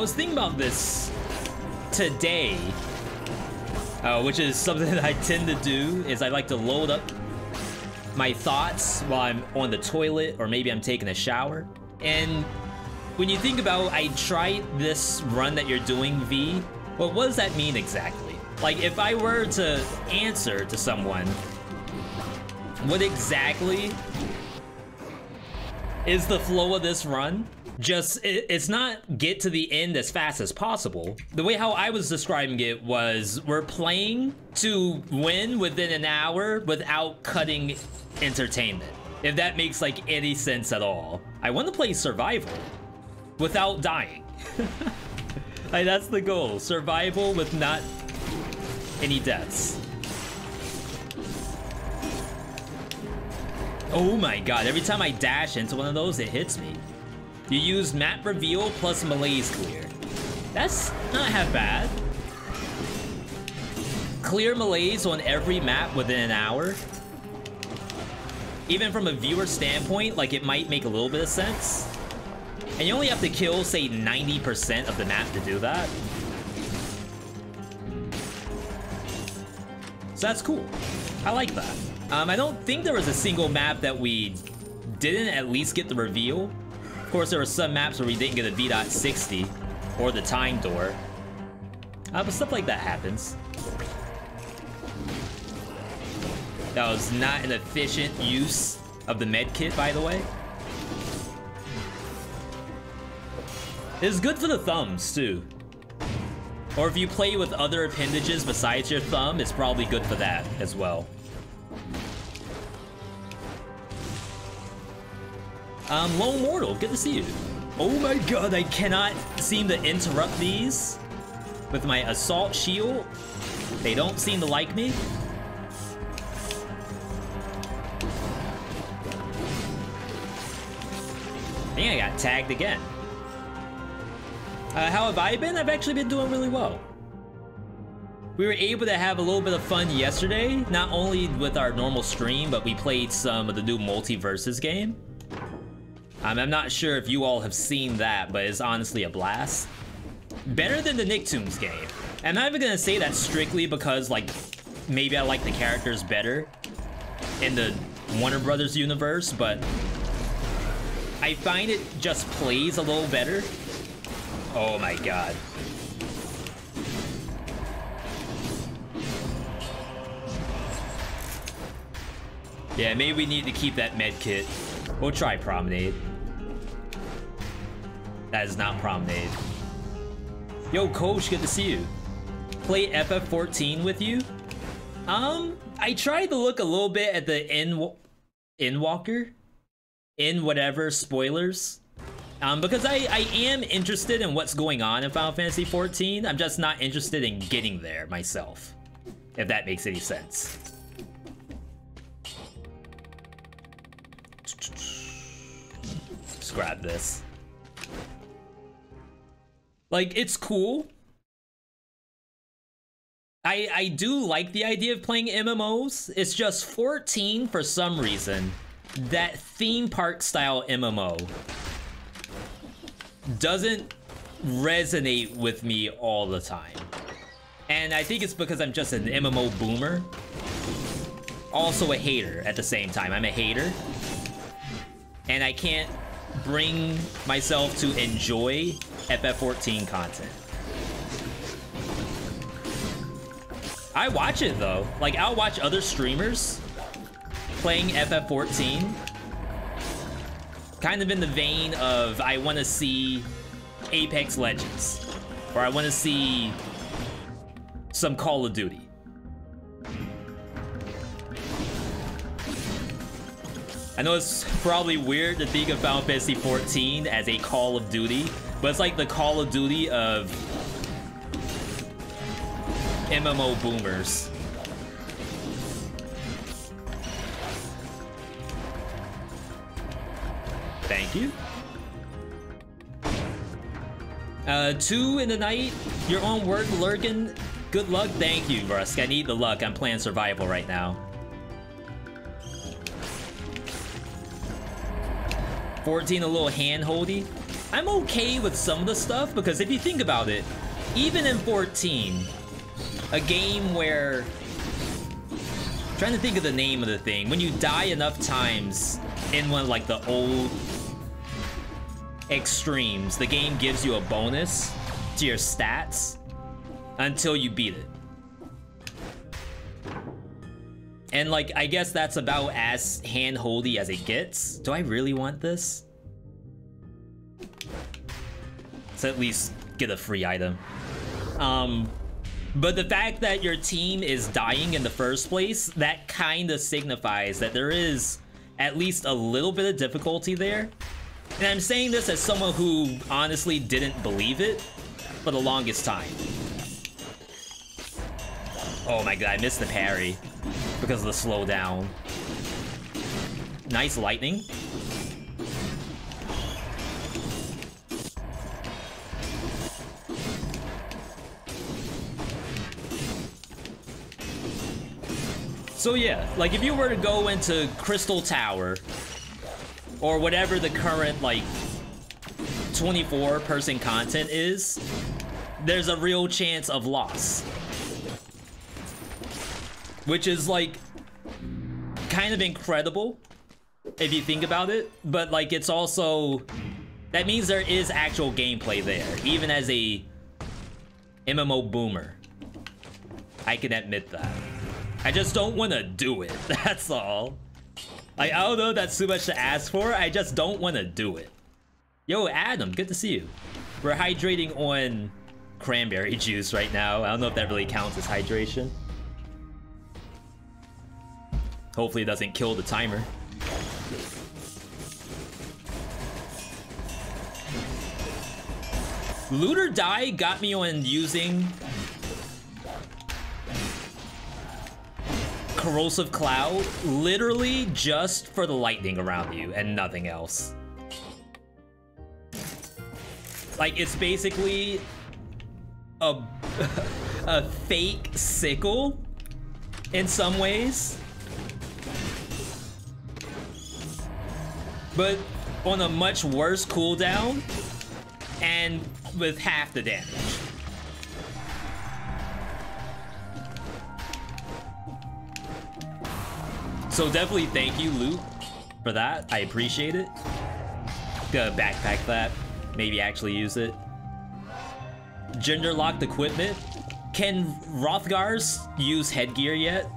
was thinking about this today, which is something that I tend to do, is I like to load up my thoughts while I'm on the toilet, or maybe I'm taking a shower. And when you think about, I tried this run that you're doing, V, but what does that mean exactly? Like, if I were to answer to someone, what exactly is the flow of this run? Just, it's not get to the end as fast as possible. The way how I was describing it was, we're playing to win within an hour without cutting entertainment. If that makes like any sense at all. I want to play survival without dying. Like, that's the goal. Survival with not any deaths. Oh my god, every time I dash into one of those, it hits me. You use map reveal plus malaise clear. That's not half bad. Clear malaise on every map within an hour. Even from a viewer standpoint, like, it might make a little bit of sense. And you only have to kill, say, 90% of the map to do that. So that's cool. I like that. I don't think there was a single map that we didn't at least get the reveal. Of course, there were some maps where we didn't get a V.60 or the time door. But stuff like that happens. That was not an efficient use of the med kit, by the way. It's good for the thumbs, too. Or if you play with other appendages besides your thumb, it's probably good for that as well. Lone Mortal, good to see you. Oh my god, I cannot seem to interrupt these with my assault shield. They don't seem to like me. I think I got tagged again. How have I been? I've actually been doing really well. We were able to have a little bit of fun yesterday, not only with our normal stream, but we played some of the new Multiverses game. I'm not sure if you all have seen that, but it's honestly a blast. Better than the Nicktoons game. I'm not even gonna say that strictly because, like, maybe I like the characters better in the Warner Brothers universe, but I find it just plays a little better. Oh my god. Yeah, maybe we need to keep that med kit. We'll try Promenade. That is not Promenade. Yo, Coach, good to see you. Play FF14 with you? I tried to look a little bit at the Endwalker. In whatever spoilers. Because I am interested in what's going on in Final Fantasy XIV. I'm just not interested in getting there myself. If that makes any sense. Let's grab this. Like, it's cool. I do like the idea of playing MMOs. It's just 14, for some reason, that theme park style MMO doesn't resonate with me all the time. And I think it's because I'm just an MMO boomer. Also a hater at the same time. I'm a hater. And I can't bring myself to enjoy FF14 content. I watch it though. Like, I'll watch other streamers playing FF14. Kind of in the vein of, I want to see Apex Legends. Or I want to see some Call of Duty. I know it's probably weird to think of Final Fantasy XIV as a Call of Duty, but it's like the Call of Duty of MMO boomers. Thank you. 2 in the night. You're on work, Lurkin. Good luck. Thank you, Rusk. I need the luck. I'm playing survival right now. 14 a little hand-holdy. I'm okay with some of the stuff, because if you think about it, even in 14, a game where... I'm trying to think of the name of the thing. When you die enough times in one of like the old extremes, the game gives you a bonus to your stats until you beat it. And like, I guess that's about as hand-holdy as it gets. Do I really want this? Let's at least get a free item. But the fact that your team is dying in the first place, that kind of signifies that there is at least a little bit of difficulty there. And I'm saying this as someone who honestly didn't believe it for the longest time. Oh my god, I missed the parry because of the slowdown. Nice lightning. So yeah, like if you were to go into Crystal Tower, or whatever the current like 24-person content is, there's a real chance of loss. Which is like kind of incredible if you think about it, but like it's also, that means there is actual gameplay there, even as a MMO boomer. I can admit that. I just don't want to do it, that's all. Like, I don't know if that's too much to ask for, I just don't want to do it. Yo, Adam, good to see you. We're hydrating on cranberry juice right now. I don't know if that really counts as hydration. Hopefully it doesn't kill the timer. Loot or Die got me on using Corrosive Cloud literally just for the lightning around you and nothing else. Like, it's basically a fake sickle in some ways, but on a much worse cooldown and with half the damage. So definitely thank you, Loot, for that. I appreciate it. Gonna backpack that. Maybe actually use it. Gender locked equipment. Can Rothgars use headgear yet?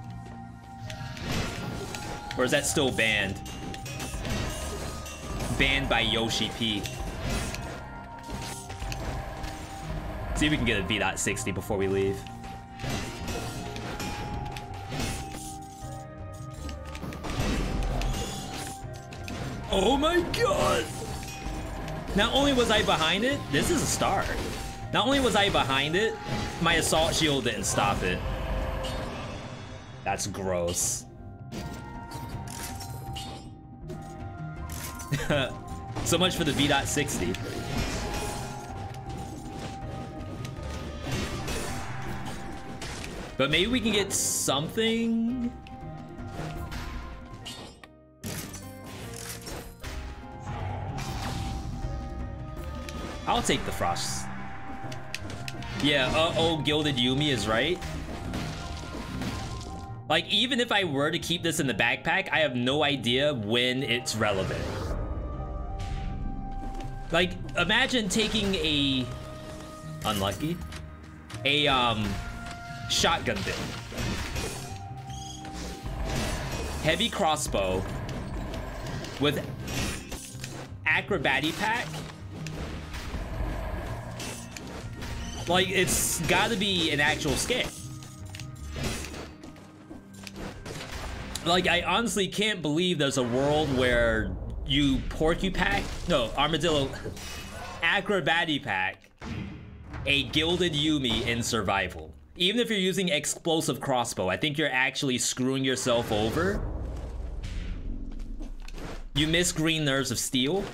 Or is that still banned? Banned by Yoshi P. See if we can get a V.60 before we leave. Oh my god! Not only was I behind it, this is a start. Not only was I behind it, my assault shield didn't stop it. That's gross. So much for the V.60. But maybe we can get something. I'll take the frost. Yeah, uh-oh, Gilded Yumi is right. Like, even if I were to keep this in the backpack, I have no idea when it's relevant. Like, imagine taking a... Unlucky. A, shotgun build. Heavy crossbow with acrobatic pack. Like, it's gotta be an actual scale. Like, I honestly can't believe there's a world where you armadillo acrobatic pack a Gilded Yumi in survival. Even if you're using explosive crossbow, I think you're actually screwing yourself over. You miss Green Nerves of Steel.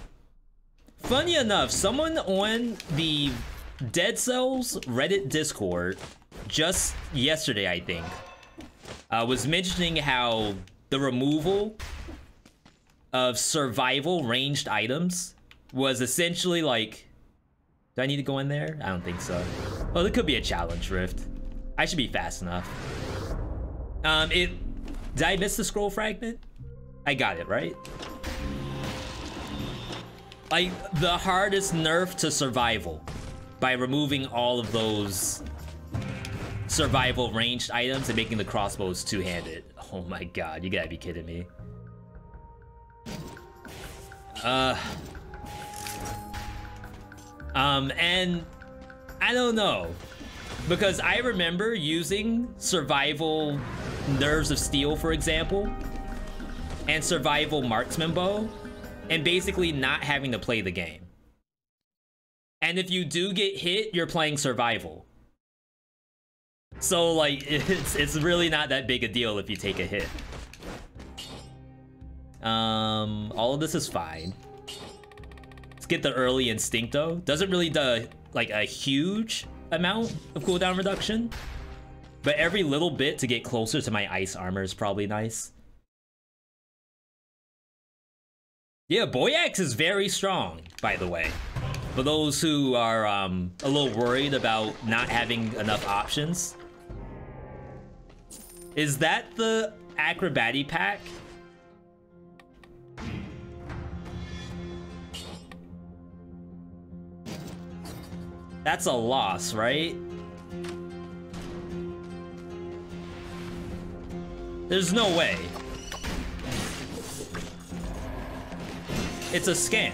Funny enough, someone on the Dead Cells Reddit Discord just yesterday, I think, was mentioning how the removal of survival ranged items was essentially like... Do I need to go in there? I don't think so. Well, it could be a challenge rift. I should be fast enough. Did I miss the scroll fragment? I got it, right? Like, the hardest nerf to survival by removing all of those survival ranged items and making the crossbows two-handed. Oh my god, you gotta be kidding me. And I don't know, because I remember using survival Nerves of Steel, for example, and survival marksman bow, and basically not having to play the game. And if you do get hit, you're playing survival. So like, it's really not that big a deal if you take a hit. All of this is fine. Let's get the early Instincto. Doesn't really do like a huge amount of cooldown reduction, but every little bit to get closer to my ice armor is probably nice. Yeah, Boyax is very strong, by the way. For those who are a little worried about not having enough options. Is that the Acrobati pack? That's a loss, right? There's no way. It's a scam.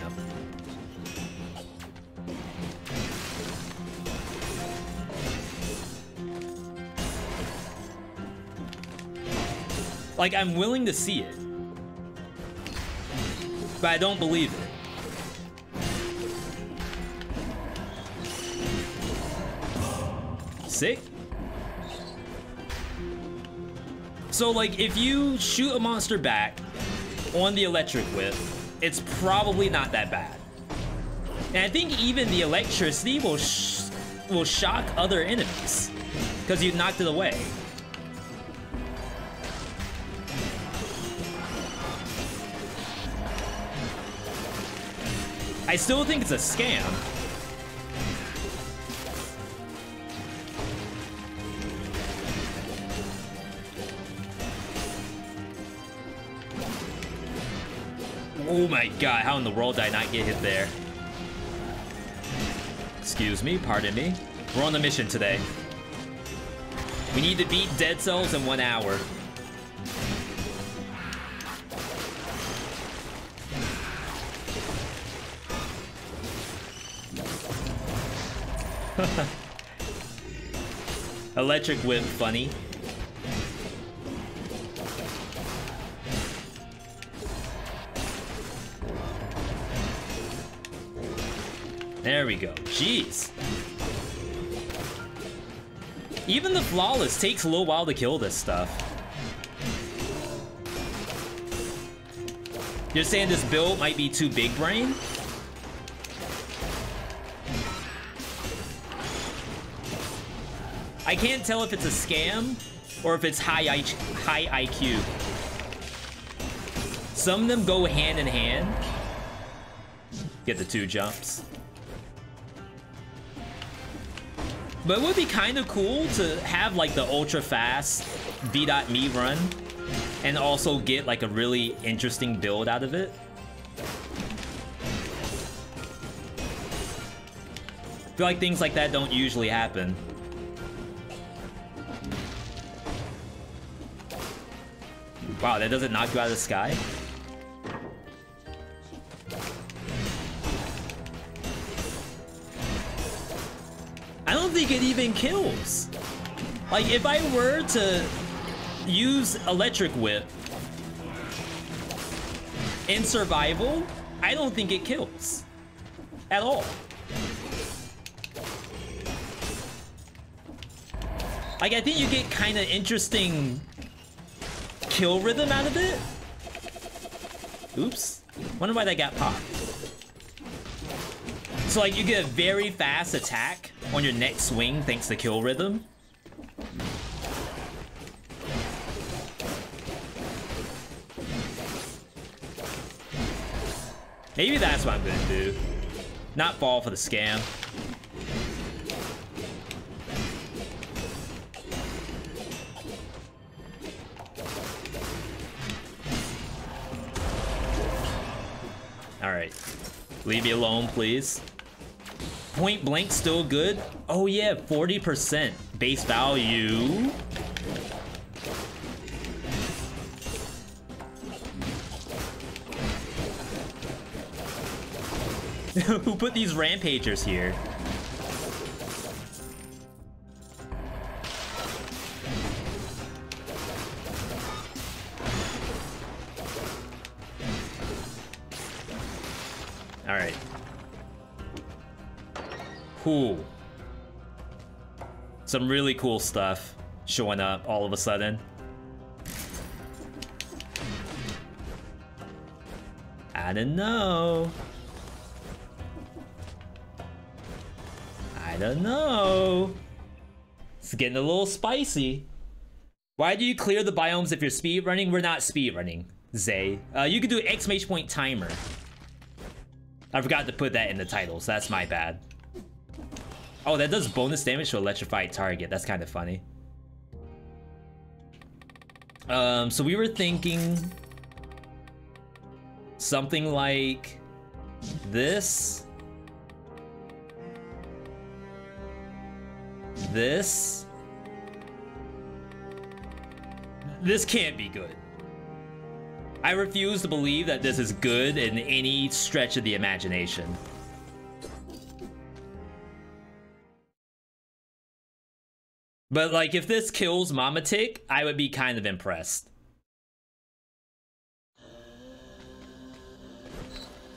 Like, I'm willing to see it, but I don't believe it. Sick. So like, if you shoot a monster back on the electric whip, it's probably not that bad. And I think even the electricity will shock other enemies because you knocked it away. I still think it's a scam. Oh my god, how in the world did I not get hit there? Excuse me, pardon me. We're on the mission today. We need to beat Dead Cells in 1 hour. Electric whip funny. There we go. Jeez. Even the flawless takes a little while to kill this stuff. You're saying this build might be too big brain? I can't tell if it's a scam or if it's high IQ. Some of them go hand in hand. Get the 2 jumps. But it would be kind of cool to have like the ultra fast VeeDotMe run and also get like a really interesting build out of it. I feel like things like that don't usually happen. Wow, that doesn't knock you out of the sky? I don't think it even kills. Like, if I were to use Electric Whip in survival, I don't think it kills at all. Like, I think you get kind of interesting kill rhythm out of it. Oops. Wonder why that got popped. So like, you get a very fast attack on your next swing thanks to kill rhythm. Maybe that's what I'm gonna do. Not fall for the scam. Alright. Leave me alone, please. Point blank still good. Oh yeah, 40% base value. Who put these rampagers here? All right. Cool. Some really cool stuff showing up all of a sudden. I don't know. I don't know. It's getting a little spicy. Why do you clear the biomes if you're speedrunning? We're not speedrunning, Zay. You can do exclamation point timer. I forgot to put that in the title, so that's my bad. Oh, that does bonus damage to electrified target. That's kind of funny. So we were thinking something like this. This can't be good. I refuse to believe that this is good in any stretch of the imagination. But like, if this kills Mama Tick, I would be kind of impressed.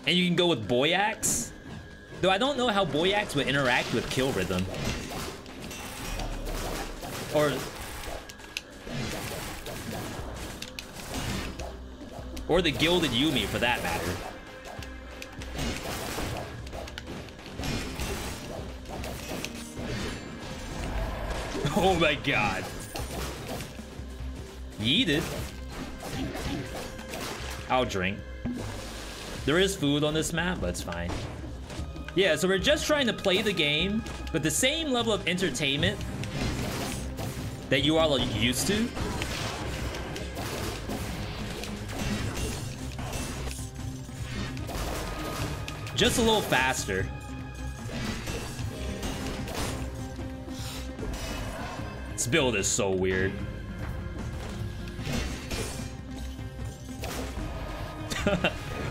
And you can go with Boy Axe. Though I don't know how Boy Axe would interact with Kill Rhythm. Or the Gilded Yumi, for that matter. Oh my god. Yeeted. I'll drink. There is food on this map, but it's fine. Yeah, so we're just trying to play the game with the same level of entertainment that you all are used to. Just a little faster. This build is so weird.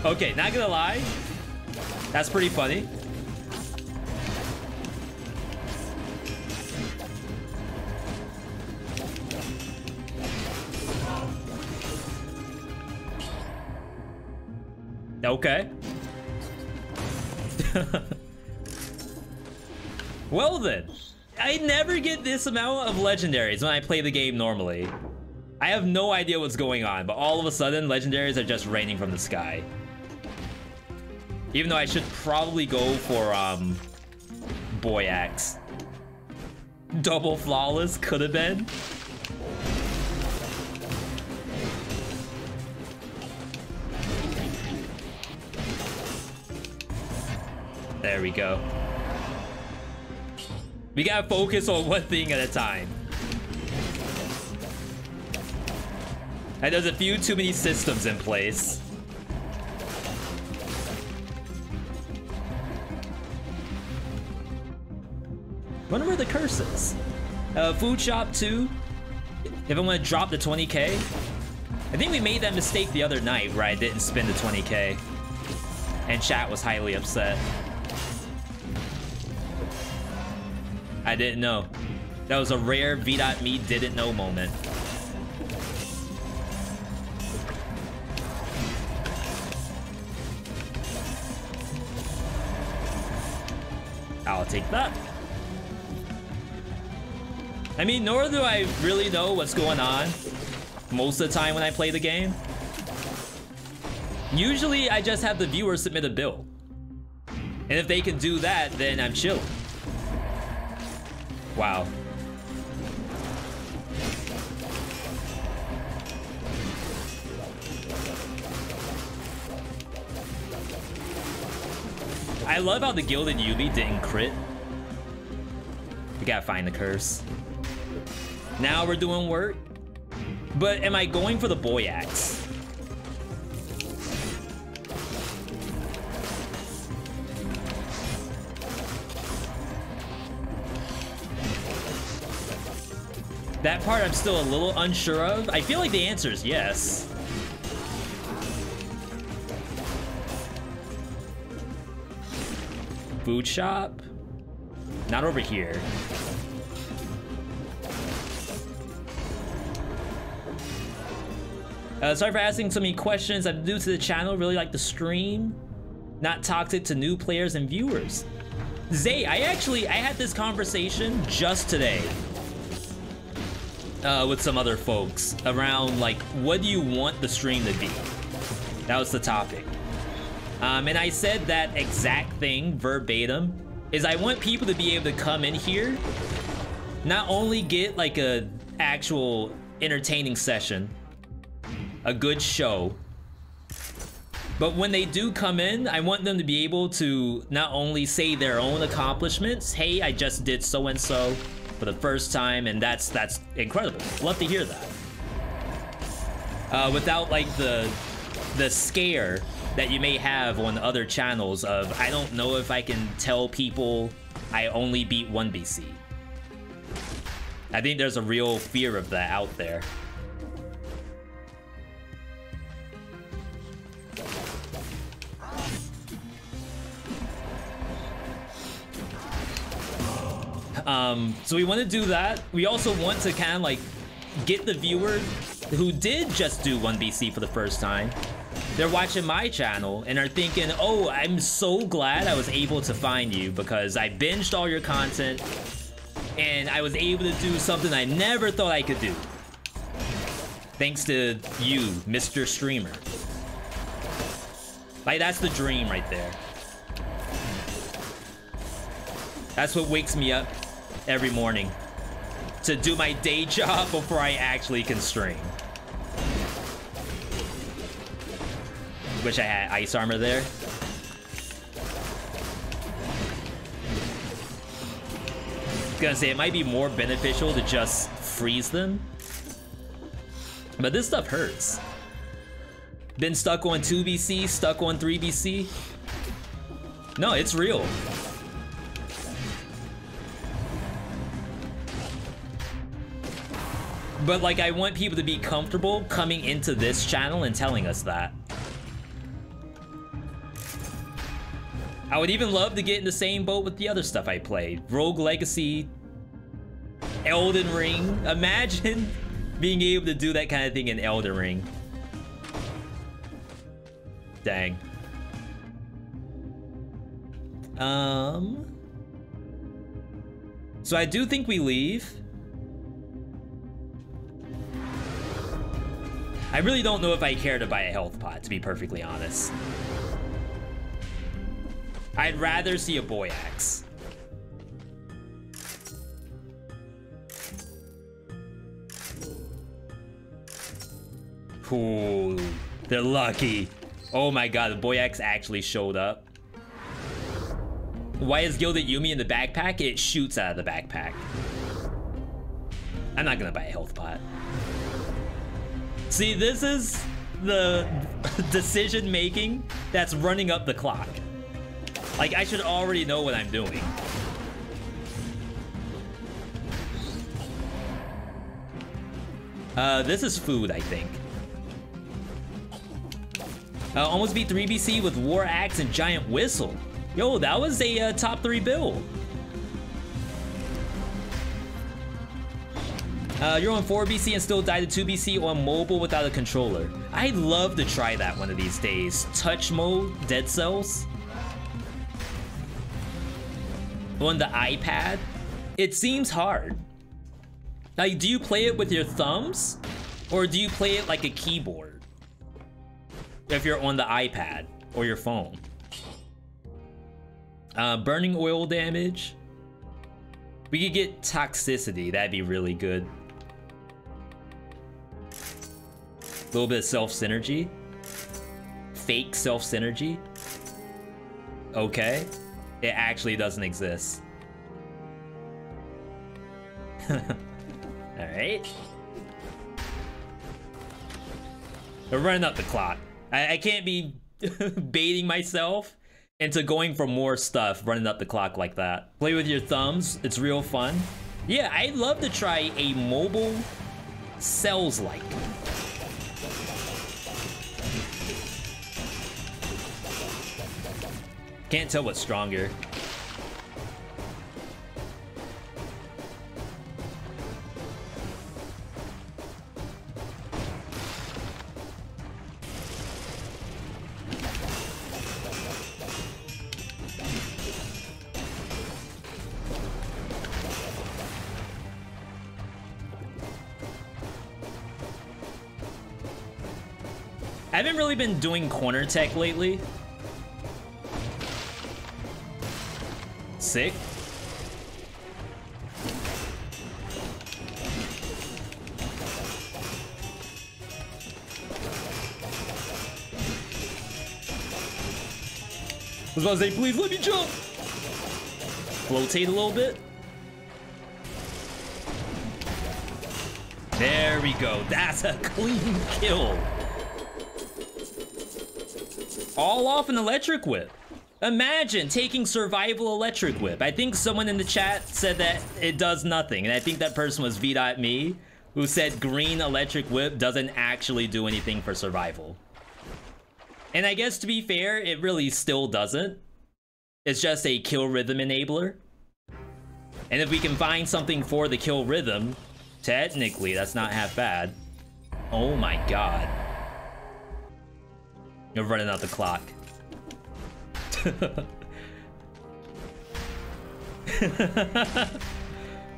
Okay, not gonna lie. That's pretty funny. Okay. Well then, I never get this amount of legendaries when I play the game normally. I have no idea what's going on, but all of a sudden legendaries are just raining from the sky. Even though I should probably go for Boy Axe. Double flawless could have been. There we go. We gotta focus on one thing at a time. And there's a few too many systems in place. Wonder where the curse is. Food shop 2. If I want to drop the 20k. I think we made that mistake the other night where I didn't spend the 20k. And chat was highly upset. I didn't know. That was a rare VeeDotMe didn't know moment. I'll take that. I mean, nor do I really know what's going on most of the time when I play the game. Usually, I just have the viewer submit a build. And if they can do that, then I'm chill. Wow. I love how the Gilded Yubi didn't crit. We gotta find the curse. Now we're doing work. But am I going for the boy axe? That part I'm still a little unsure of. I feel like the answer is yes. Food shop? Not over here. Sorry for asking so many questions. I'm new to the channel, really like the stream. Not toxic to new players and viewers. Zay, I had this conversation just today. With some other folks around like, what do you want the stream to be? That was the topic. And I said that exact thing verbatim, is I want people to be able to come in here, not only get like a actual entertaining session, a good show, but when they do come in, I want them to be able to not only say their own accomplishments, hey, I just did so-and-so for the first time, and that's incredible. Love to hear that. Without like the scare that you may have on other channels of, I don't know if I can tell people I only beat 1 BC. I think there's a real fear of that out there. So we want to do that. We also want to kind of like get the viewer who did just do 1 BC for the first time. They're watching my channel and are thinking, oh, I'm so glad I was able to find you because I binged all your content and I was able to do something I never thought I could do. Thanks to you, Mr. Streamer. Like, that's the dream right there. That's what wakes me up every morning, to do my day job before I actually can stream. Wish I had ice armor there. Gonna say it might be more beneficial to just freeze them, but this stuff hurts. Been stuck on 2 BC, stuck on 3 BC. No, it's real. But like, I want people to be comfortable coming into this channel and telling us that. I would even love to get in the same boat with the other stuff I played. Rogue Legacy, Elden Ring. Imagine being able to do that kind of thing in Elden Ring. Dang. So I do think we leave. I really don't know if I care to buy a health pot, to be perfectly honest. I'd rather see a boy axe. Ooh, they're lucky. Oh my god, the boy axe actually showed up. Why is Gilded Yumi in the backpack? It shoots out of the backpack. I'm not gonna buy a health pot. See, this is the decision making that's running up the clock. Like, I should already know what I'm doing. This is food, I think. Almost beat 3 BC with War Axe and Giant Whistle. Yo, that was a top 3 build. You're on 4 BC and still died to 2 BC on mobile without a controller. I'd love to try that one of these days. Touch mode, Dead Cells. On the iPad, it seems hard. Like, do you play it with your thumbs? Or do you play it like a keyboard? If you're on the iPad or your phone. Burning oil damage. We could get toxicity, that'd be really good. A little bit of self-synergy. Fake self-synergy. Okay. It actually doesn't exist. Alright. We're running up the clock. I can't be baiting myself into going for more stuff running up the clock like that. Play with your thumbs. It's real fun. Yeah, I'd love to try a mobile Cells-like. Can't tell what's stronger. I haven't really been doing corner tech lately. Sick. I was about to say, please let me jump. Flotate a little bit. There we go. That's a clean kill. All off an electric whip. Imagine taking survival electric whip. I think someone in the chat said that it does nothing, and I think that person was VeeDotMe, who said green electric whip doesn't actually do anything for survival. And I guess to be fair, it really still doesn't. It's just a kill rhythm enabler. And if we can find something for the kill rhythm, technically that's not half bad. Oh my god. You're running out the clock.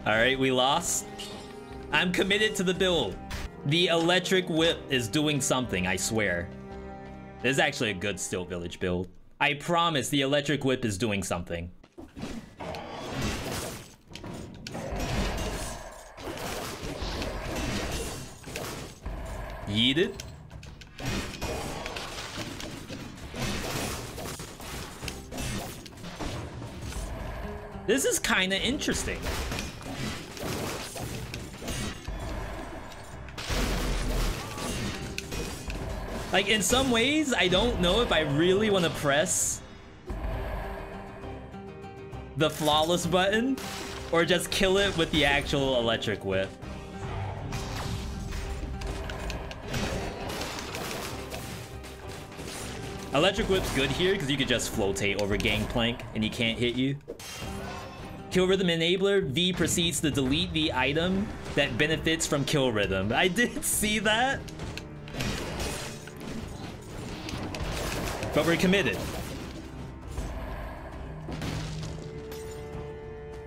Alright, we lost. I'm committed to the build. The electric whip is doing something, I swear. This is actually a good Still Village build. I promise the electric whip is doing something. Yeet it. This is kind of interesting. Like, in some ways, I don't know if I really want to press the flawless button or just kill it with the actual electric whip. Electric whip's good here because you could just flotate over Gangplank and he can't hit you. Kill rhythm enabler, V proceeds to delete the item that benefits from kill rhythm. I did see that. But we're committed.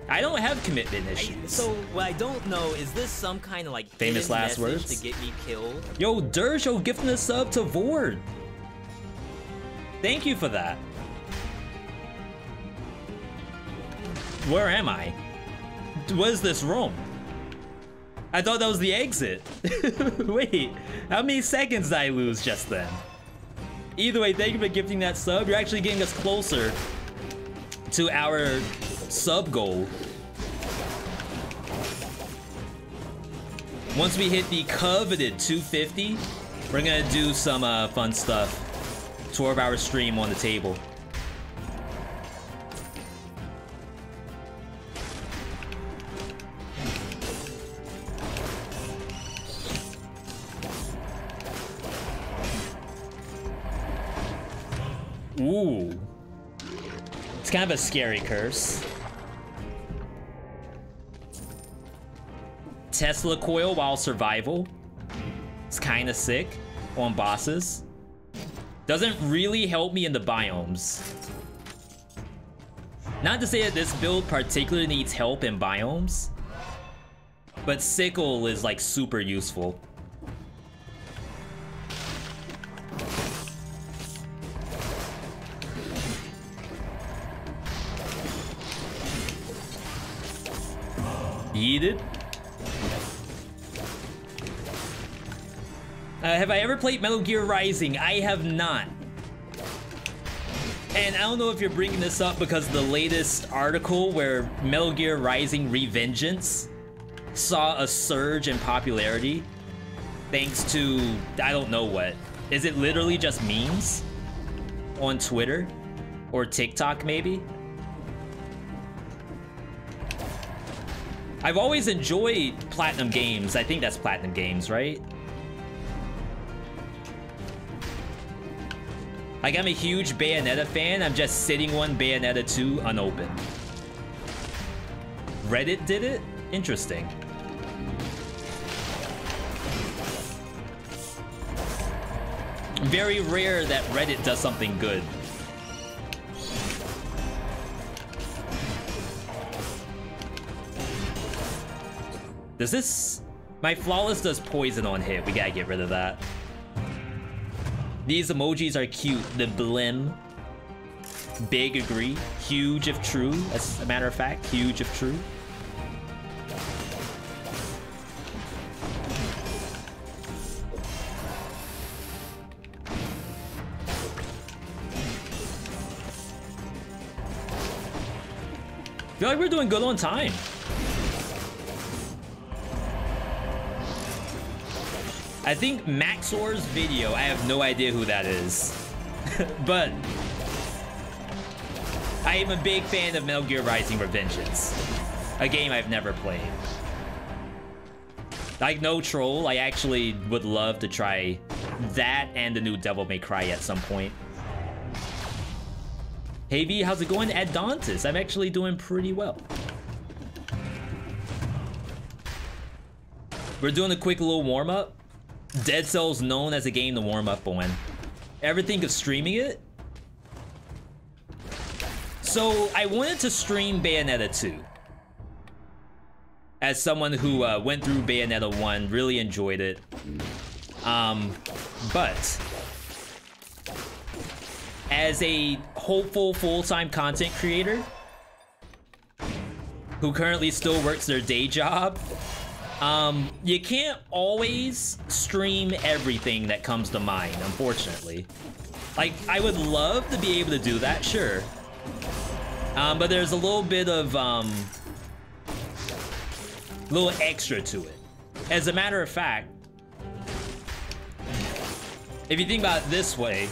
I don't have commitment issues. So what I don't know is this some kind of like famous last words to get me killed? Yo, Dersho gifting a sub to Vord. Thank you for that. Where am I? What is this room? I thought that was the exit. Wait, how many seconds did I lose just then? Either way, thank you for gifting that sub. You're actually getting us closer to our sub goal. Once we hit the coveted 250, we're gonna do some fun stuff. 12-hour stream on the table. Ooh. It's kind of a scary curse. Tesla coil while survival. It's kind of sick on bosses. Doesn't really help me in the biomes. Not to say that this build particularly needs help in biomes, but sickle is like super useful. Yeeted. Have I ever played Metal Gear Rising? I have not. And I don't know if you're bringing this up because the latest article where Metal Gear Rising Revengeance saw a surge in popularity thanks to, I don't know what. Is it literally just memes on Twitter or TikTok maybe? I've always enjoyed Platinum Games. I think that's Platinum Games, right? Like, I'm a huge Bayonetta fan. I'm just sitting one Bayonetta 2 unopened. Reddit did it? Interesting. Very rare that Reddit does something good. Does this... My flawless does poison on hit. We gotta get rid of that. These emojis are cute. The blim. Big agree. Huge if true. As a matter of fact, huge if true. I feel like we're doing good on time. I think Maxor's video, I have no idea who that is. But I am a big fan of Metal Gear Rising Revengeance, a game I've never played. Like, no troll, I actually would love to try that and the new Devil May Cry at some point. Hey V, how's it going? Adontis, I'm actually doing pretty well. We're doing a quick little warm-up. Dead Cell's known as a game to warm up on. Ever think of streaming it? So I wanted to stream Bayonetta 2. As someone who went through Bayonetta 1, really enjoyed it. But as a hopeful full-time content creator who currently still works their day job, you can't always stream everything that comes to mind, unfortunately. Like, I would love to be able to do that, sure. But there's a little bit of, little extra to it. As a matter of fact, if you think about it this way,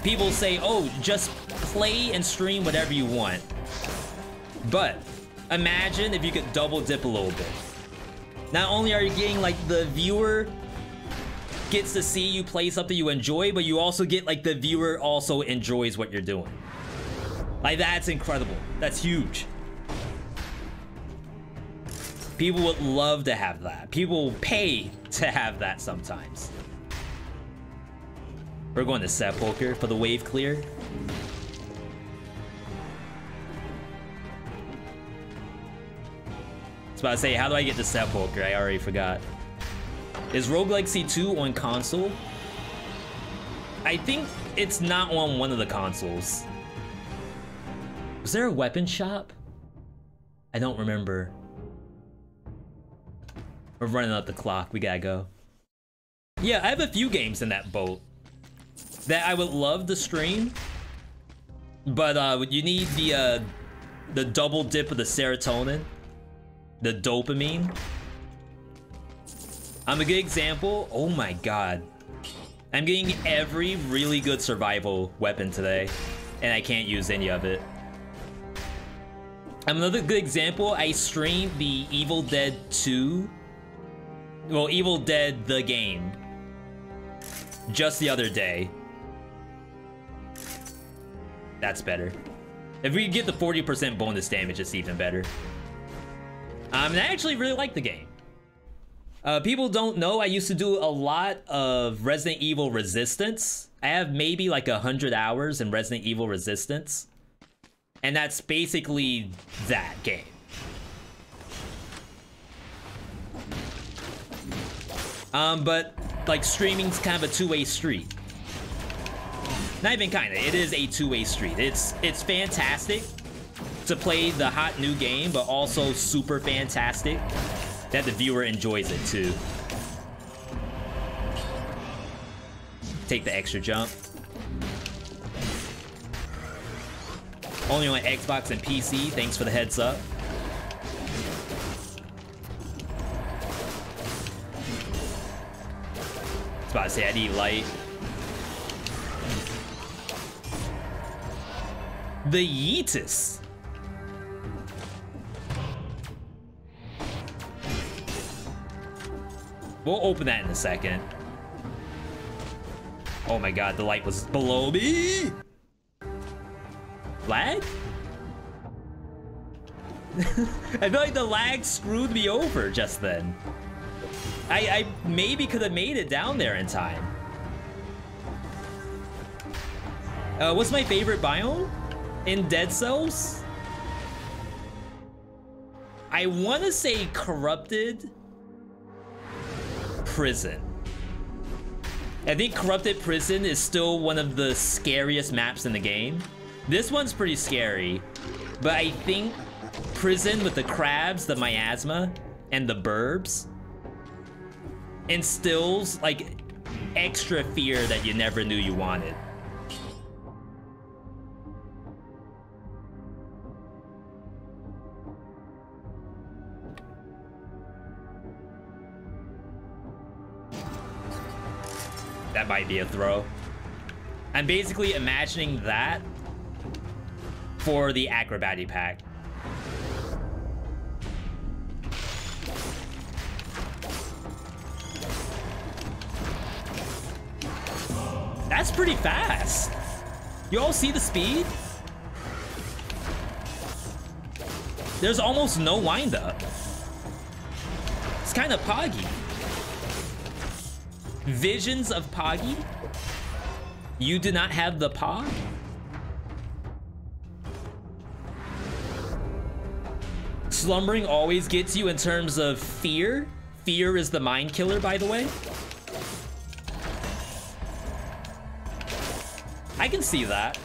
people say, oh, just play and stream whatever you want. But imagine if you could double dip a little bit. Not only are you getting, like, the viewer gets to see you play something you enjoy, but you also get, like, the viewer also enjoys what you're doing. Like, that's incredible. That's huge. People would love to have that. People pay to have that sometimes. We're going to Sepulcher for the wave clear. About to say, how do I get to Sepulcher? I already forgot. Is Rogue Legacy 2 on console? I think it's not on one of the consoles. Was there a weapon shop? I don't remember. We're running out the clock. We gotta go. Yeah, I have a few games in that boat that I would love to stream, but you need the double dip of the serotonin. The dopamine. I'm a good example. Oh my god. I'm getting every really good survival weapon today, and I can't use any of it. Another good example, I streamed the Evil Dead 2. Well, Evil Dead the game. Just the other day. That's better. If we get the 40% bonus damage, it's even better. And I actually really like the game. People don't know, I used to do a lot of Resident Evil Resistance. I have maybe like 100 hours in Resident Evil Resistance. And that's basically that game. But like streaming's kind of a two-way street. Not even kinda, it is a two-way street. It's fantastic to play the hot new game, but also super fantastic that the viewer enjoys it too. Take the extra jump. Only on Xbox and PC, thanks for the heads up. I was about to say, I need light. The Yeetus. We'll open that in a second. Oh my god, the light was below me. Lag? I feel like the lag screwed me over just then. I maybe could have made it down there in time. What's my favorite biome in Dead Cells? I want to say Corrupted Prison. I think Corrupted Prison is still one of the scariest maps in the game. This one's pretty scary, but I think Prison with the crabs, the miasma, and the burbs instills like extra fear that you never knew you wanted. That might be a throw. I'm basically imagining that for the acrobatic pack. That's pretty fast. You all see the speed? There's almost no windup. It's kind of poggy. Visions of Poggy? You do not have the Pog? Slumbering always gets you in terms of fear. Fear is the mind killer, by the way. I can see that.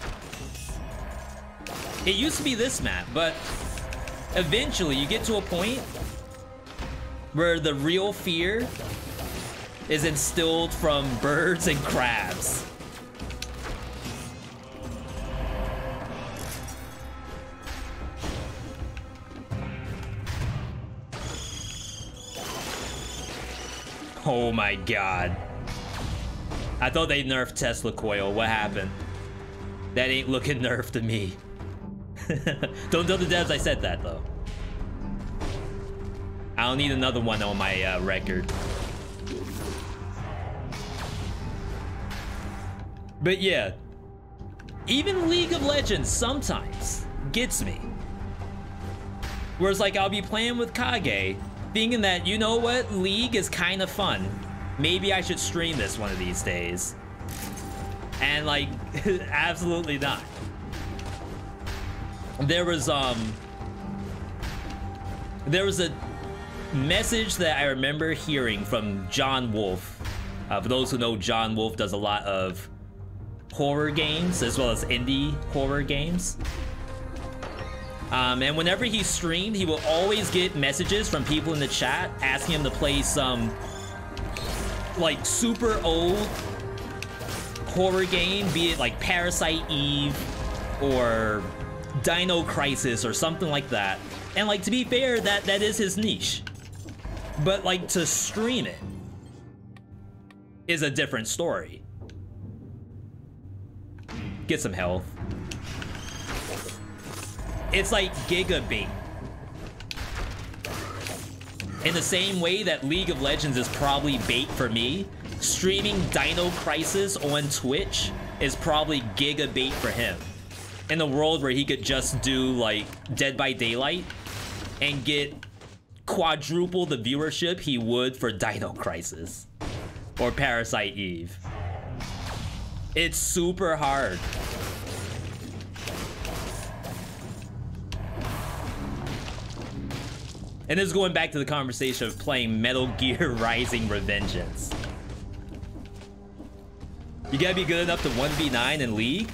It used to be this map, but eventually you get to a point where the real fear is instilled from birds and crabs. Oh my god. I thought they nerfed Tesla Coil. What happened? That ain't looking nerfed to me. Don't tell the devs I said that though. I don't need another one on my record. But yeah, even League of Legends sometimes gets me. Whereas like I'll be playing with Kage, thinking that, you know what, League is kind of fun. Maybe I should stream this one of these days. And like, absolutely not. There was a message that I remember hearing from John Wolf. For those who know, John Wolf does a lot of horror games as well as indie horror games. And whenever he streamed, he will always get messages from people in the chat asking him to play some like super old horror game, be it like Pádhraic H or Dino Crisis or something like that. And like, to be fair, that is his niche. But like, to stream it is a different story. Get some health. It's like gigabait. In the same way that League of Legends is probably bait for me, streaming Dino Crisis on Twitch is probably gigabait for him. In a world where he could just do like Dead by Daylight and get quadruple the viewership he would for Dino Crisis or Pádhraic H. It's super hard. And this is going back to the conversation of playing Metal Gear Rising Revengeance. You gotta be good enough to 1v9 in League?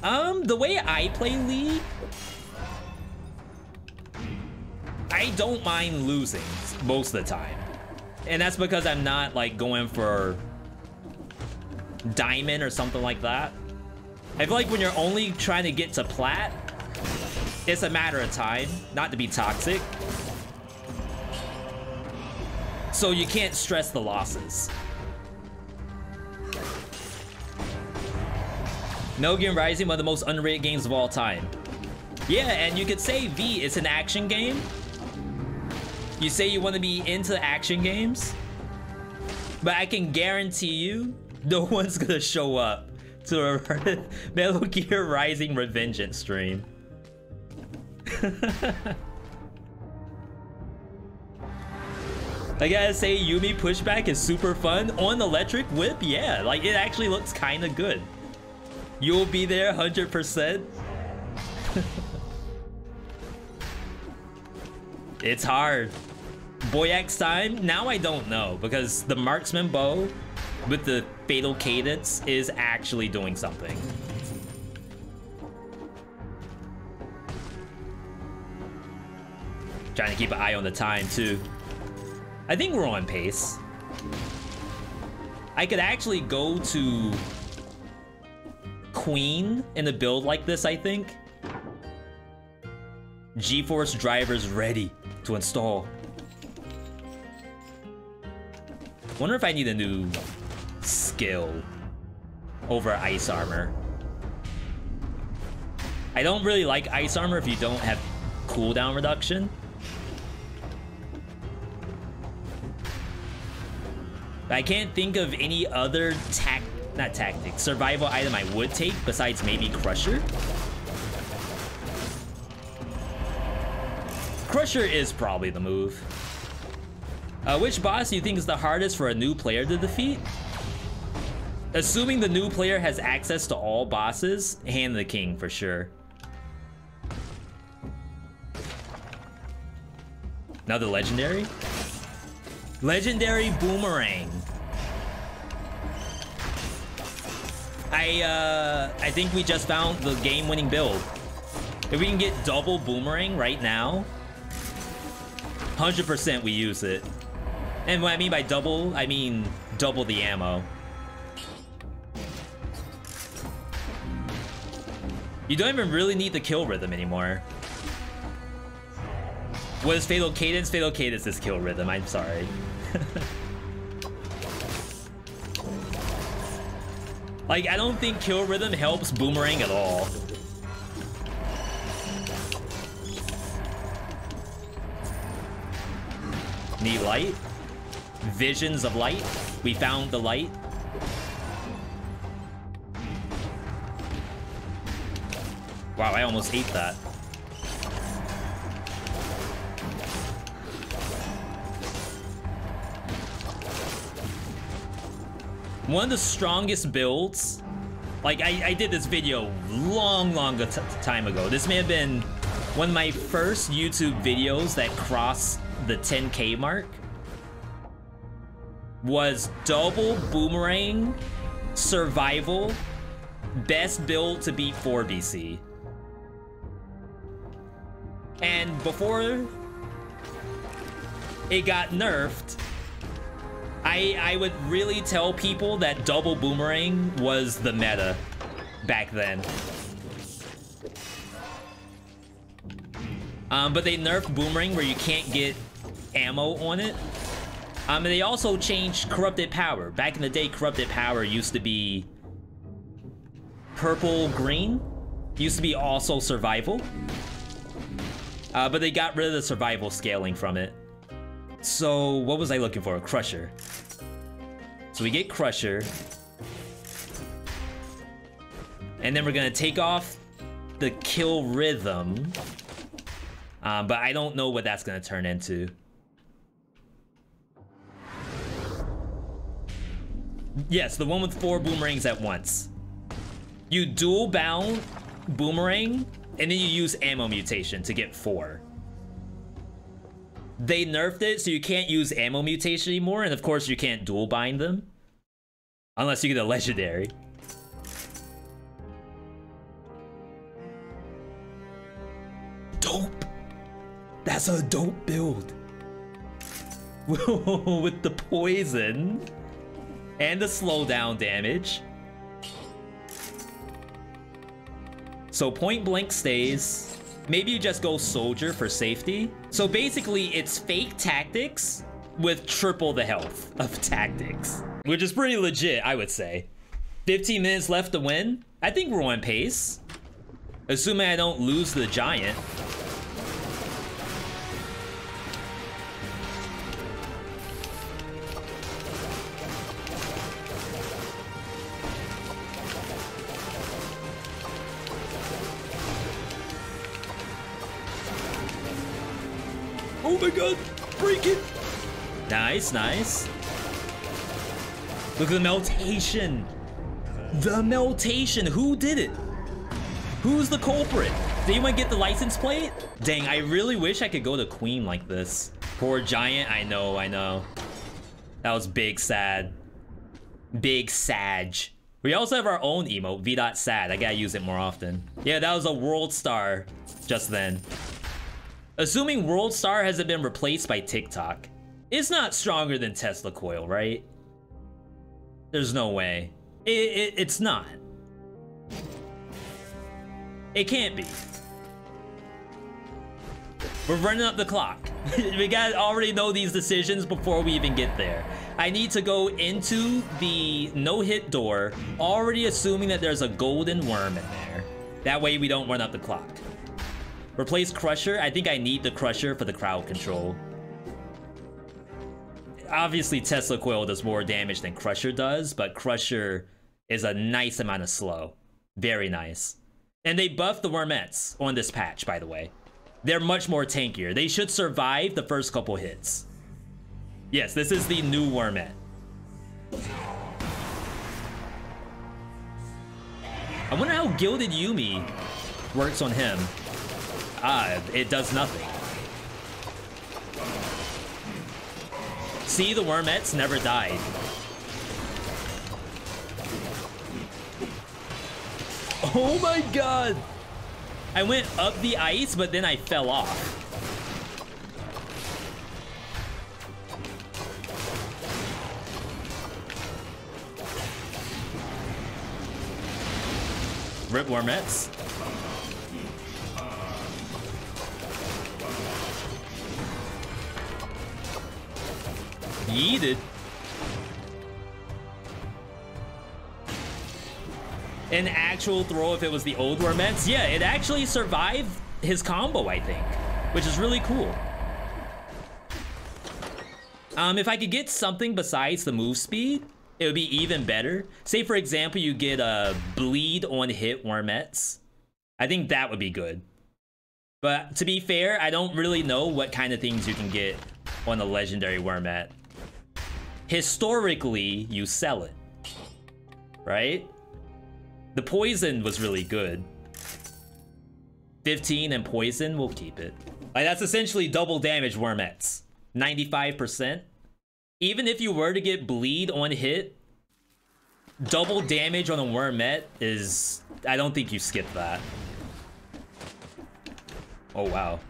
The way I play League, I don't mind losing most of the time. And that's because I'm not like going for Diamond or something like that. I feel like when you're only trying to get to plat, it's a matter of time, not to be toxic. So you can't stress the losses. No Game Rising, one of the most underrated games of all time. Yeah, and you could say V, it's an action game. You say you want to be into action games, but I can guarantee you, no one's gonna show up to a Metal Gear Rising Revengeance stream. I gotta say, Yumi pushback is super fun. On electric whip, yeah, like it actually looks kind of good. You'll be there 100%. It's hard. Boyax time? Now I don't know, because the marksman bow with the fatal cadence is actually doing something. Trying to keep an eye on the time too. I think we're on pace. I could actually go to Queen in a build like this, I think. GeForce drivers ready to install. Wonder if I need a new skill over ice armor. I don't really like ice armor if you don't have cooldown reduction. I can't think of any other survival item I would take besides maybe Crusher. Crusher is probably the move. Which boss do you think is the hardest for a new player to defeat? Assuming the new player has access to all bosses, Hand of the King for sure. Another legendary? Legendary Boomerang. I think we just found the game-winning build. If we can get double Boomerang right now, 100% we use it. And what I mean by double, I mean double the ammo. You don't even really need the kill rhythm anymore. What is Fatal Cadence? Fatal Cadence is kill rhythm, I'm sorry. Like, I don't think kill rhythm helps Boomerang at all. Need light? Visions of light? We found the light. Wow, I almost ate that. One of the strongest builds, like I did this video long time ago. This may have been one of my first YouTube videos that crossed the 10K mark. Was double Boomerang survival best build to beat 4BC. And before it got nerfed, I would really tell people that double Boomerang was the meta back then. But they nerfed Boomerang where you can't get ammo on it. And they also changed Corrupted Power. Back in the day, Corrupted Power used to be purple-green. Used to be also survival. But they got rid of the survival scaling from it. So what was I looking for? Crusher. So we get Crusher. And then we're gonna take off the kill rhythm. But I don't know what that's gonna turn into. Yes, the one with 4 boomerangs at once. You dual bound boomerang, and then you use ammo mutation to get 4. They nerfed it, so you can't use ammo mutation anymore, and of course you can't dual bind them. Unless you get a legendary. Dope! That's a dope build. With the poison and the slowdown damage. So point blank stays. Maybe you just go soldier for safety. So basically it's fake tactics with triple the health of tactics, which is pretty legit, I would say. 15 minutes left to win. I think we're on pace. Assuming I don't lose the giant. Oh my god, break it. Nice, nice. Look at the meltation. The meltation, who did it? Who's the culprit? Did anyone get the license plate? Dang, I really wish I could go to queen like this. Poor giant, I know, I know. That was big sad. Big sag. We also have our own emote, VeeDotSad. I gotta use it more often. Yeah, that was a world star just then. Assuming World Star hasn't been replaced by TikTok, it's not stronger than Tesla Coil, right? There's no way. It's not. It can't be. We're running up the clock. We gotta already know these decisions before we even get there. I need to go into the no-hit door, already assuming that there's a golden worm in there. That way we don't run up the clock. Replace Crusher. I think I need the Crusher for the crowd control. Obviously, Tesla Coil does more damage than Crusher does, but Crusher is a nice amount of slow. Very nice. And they buffed the Wormettes on this patch, by the way. They're much more tankier. They should survive the first couple hits. Yes, this is the new Wormette. I wonder how Gilded Yumi works on him. It does nothing. See, the Wormettes never died. Oh my god! I went up the ice, but then I fell off. Rip Wormettes. Yeeted. An actual throw if it was the old Wormettes? Yeah, it actually survived his combo, I think, which is really cool. If I could get something besides the move speed, it would be even better. Say, for example, you get a bleed on hit Wormettes. I think that would be good. But to be fair, I don't really know what kind of things you can get on a legendary Wormette. Historically, you sell it, right? The poison was really good. 15 and poison, we'll keep it. Like, that's essentially double damage Wormettes. 95%. Even if you were to get bleed on hit, double damage on a Wormette is... I don't think you skip that. Oh, wow.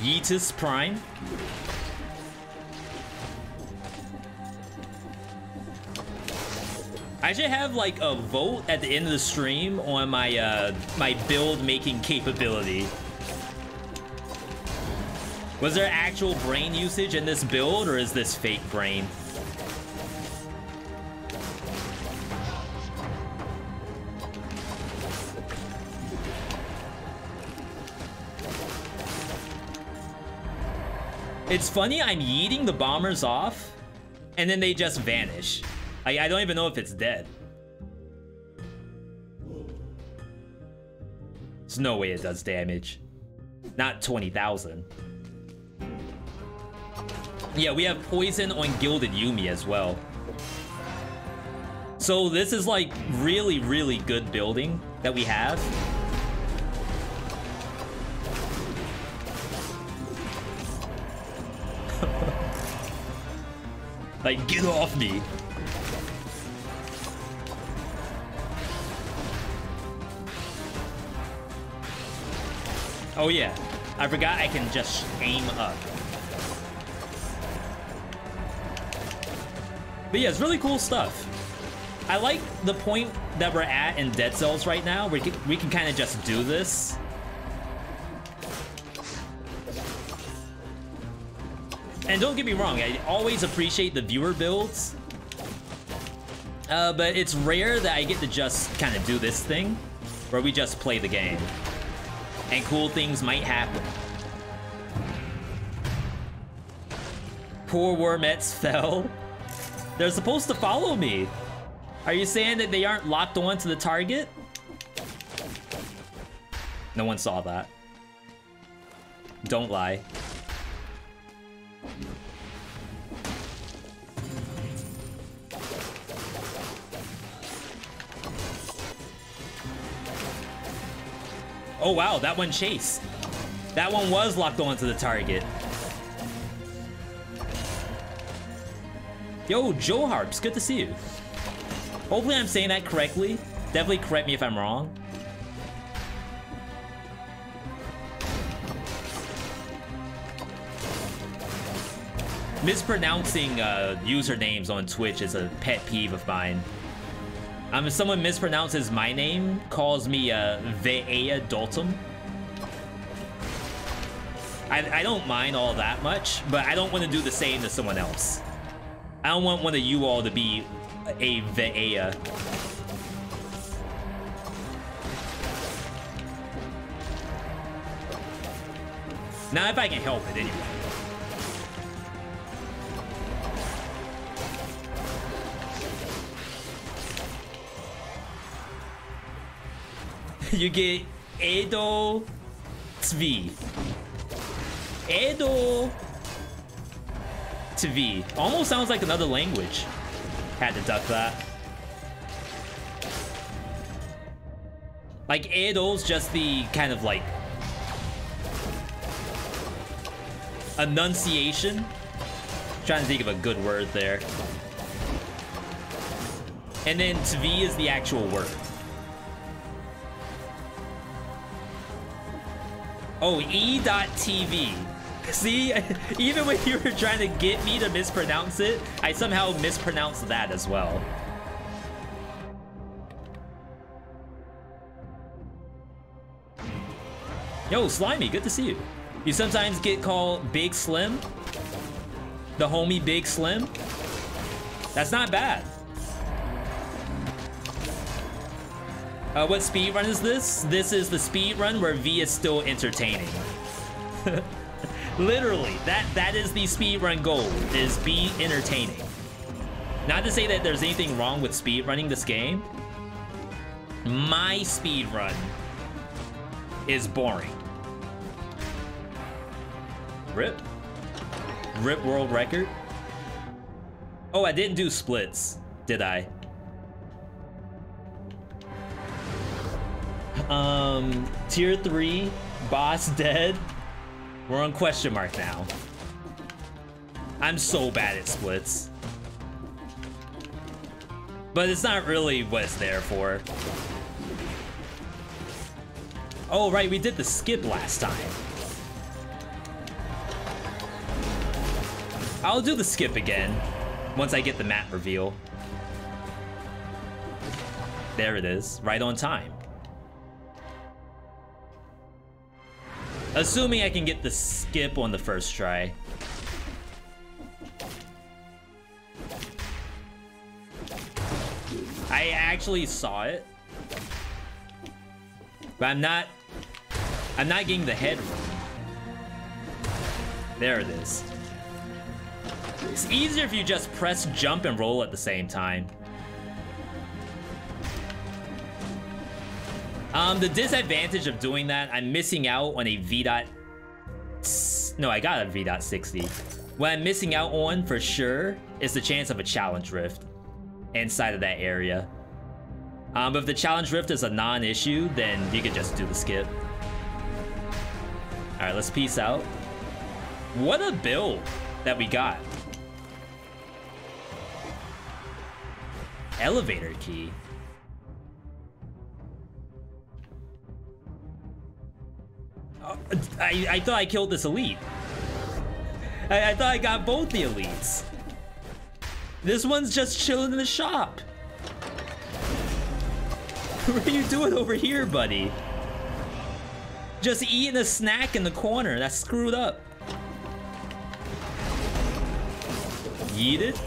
Yeetus Prime. I should have like a vote at the end of the stream on my my build making capability. Was there actual brain usage in this build, or is this fake brain? It's funny, I'm yeeting the bombers off, and then they just vanish. I don't even know if it's dead. There's no way it does damage. Not 20,000. Yeah, we have poison on Gilded Yumi as well. So this is like really, really good building that we have. Like, get off me. Oh yeah, I forgot I can just aim up. But yeah, it's really cool stuff. I like the point that we're at in Dead Cells right now. We can kind of just do this. And don't get me wrong, I always appreciate the viewer builds. But it's rare that I get to just kind of do this thing, where we just play the game. And cool things might happen. Poor wormettes fell. They're supposed to follow me. Are you saying that they aren't locked on to the target? No one saw that. Don't lie. Oh wow, that one chased. That one was locked onto the target. Yo, Joe Harps, good to see you. Hopefully I'm saying that correctly. Definitely correct me if I'm wrong. Mispronouncing usernames on Twitch is a pet peeve of mine. If someone mispronounces my name, calls me VeeDotMe. I don't mind all that much, but I don't want to do the same to someone else. I don't want one of you all to be a Veea. Not if I can help it, anyway. You get Edo Tv. Edo Tv. Almost sounds like another language. Had to duck that. Like Edo's just the kind of like enunciation. Trying to think of a good word there. And then Tv is the actual word. Oh, E.TV. See, even when you were trying to get me to mispronounce it, I somehow mispronounced that as well. Yo, Slimy, good to see you. You sometimes get called Big Slim? The homie Big Slim? That's not bad. What speedrun is this? This is the speedrun where V is still entertaining. Literally, that is the speedrun goal, is be entertaining. Not to say that there's anything wrong with speedrunning this game. My speedrun is boring. RIP. RIP world record. Oh, I didn't do splits, did I? Tier 3, boss dead. We're on question mark now. I'm so bad at splits. But it's not really what it's there for. Oh, right, we did the skip last time. I'll do the skip again once I get the map reveal. There it is, right on time. Assuming I can get the skip on the first try. I actually saw it. But I'm not getting the headroom. There it is. It's easier if you just press jump and roll at the same time. The disadvantage of doing that, I'm missing out on a No, I got a V.60. What I'm missing out on for sure is the chance of a challenge rift inside of that area. But if the challenge rift is a non-issue, then you could just do the skip. All right, let's peace out. What a build that we got. Elevator key. I thought I killed this elite. I thought I got both the elites. This one's just chilling in the shop. What are you doing over here, buddy? Just eating a snack in the corner. That's screwed up. Yeet it.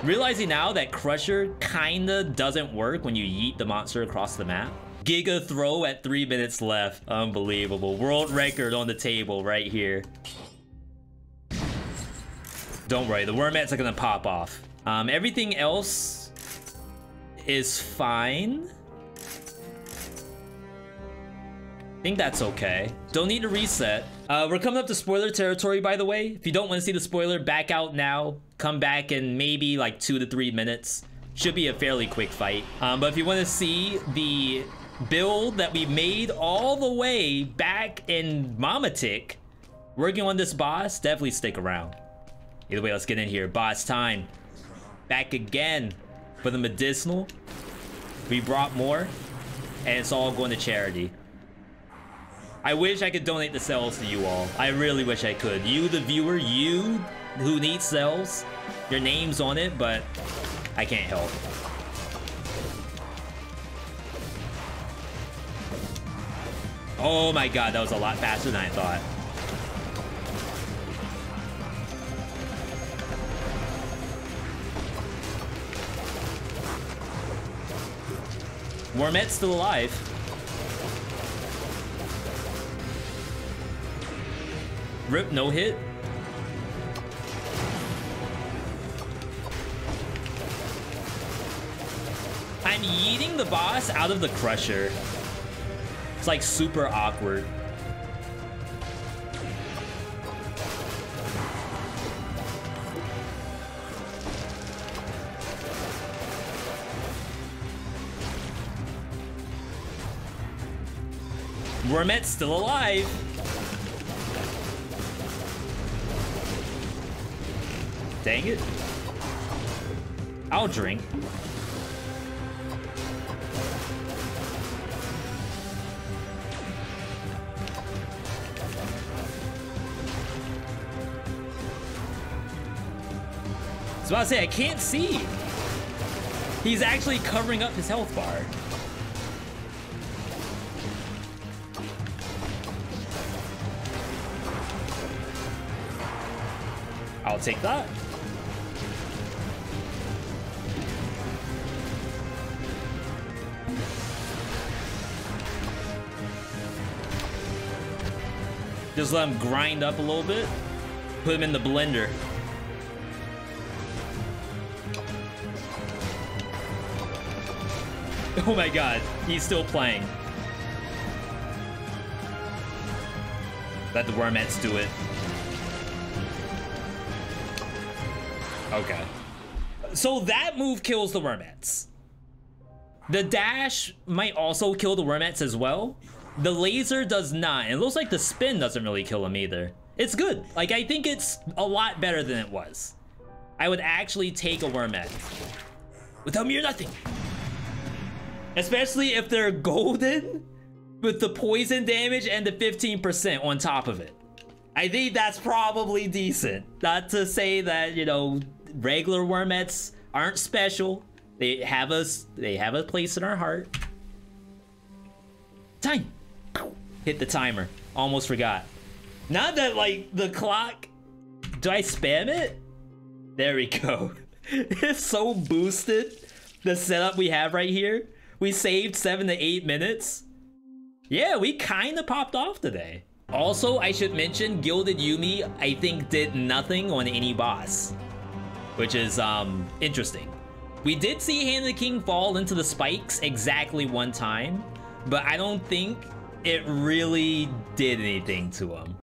Realizing now that Crusher kinda doesn't work when you yeet the monster across the map. Giga throw at 3 minutes left. Unbelievable. World record on the table right here. Don't worry, the wormettes are gonna pop off. Everything else is fine. I think that's okay. Don't need to reset. We're coming up to spoiler territory, by the way. If you don't want to see the spoiler, back out now. Come back in maybe like 2 to 3 minutes. Should be a fairly quick fight. But if you want to see the build that we made all the way back in Mamatic, working on this boss, definitely stick around. Either way, let's get in here. Boss time. Back again for the medicinal. We brought more, and it's all going to charity. I wish I could donate the cells to you all. I really wish I could. You, the viewer, you who needs cells, your name's on it, but I can't help. Oh my god, that was a lot faster than I thought. Wormet's still alive. Rip, no hit. I'm yeeting the boss out of the Crusher. It's like super awkward. Wormet's still alive. Dang it. I'll drink. I was about to say, I can't see. He's actually covering up his health bar. I'll take that. Just let him grind up a little bit. Put him in the blender. Oh my god, he's still playing. Let the wormettes do it. Okay. So that move kills the wormettes. The dash might also kill the wormettes as well. The laser does not. It looks like the spin doesn't really kill him either. It's good. Like, I think it's a lot better than it was. I would actually take a wormette. Without me or nothing. Especially if they're golden with the poison damage and the 15% on top of it. I think that's probably decent. Not to say that, you know, regular wormettes aren't special. They have a place in our heart. Time. Hit the timer. Almost forgot. Not that, like, the clock... Do I spam it? There we go. It's so boosted. The setup we have right here. We saved 7 to 8 minutes. Yeah, we kind of popped off today. Also, I should mention, Gilded Yumi, I think, did nothing on any boss. Which is, interesting. We did see Hand of the King fall into the spikes exactly one time, but I don't think it really did anything to him.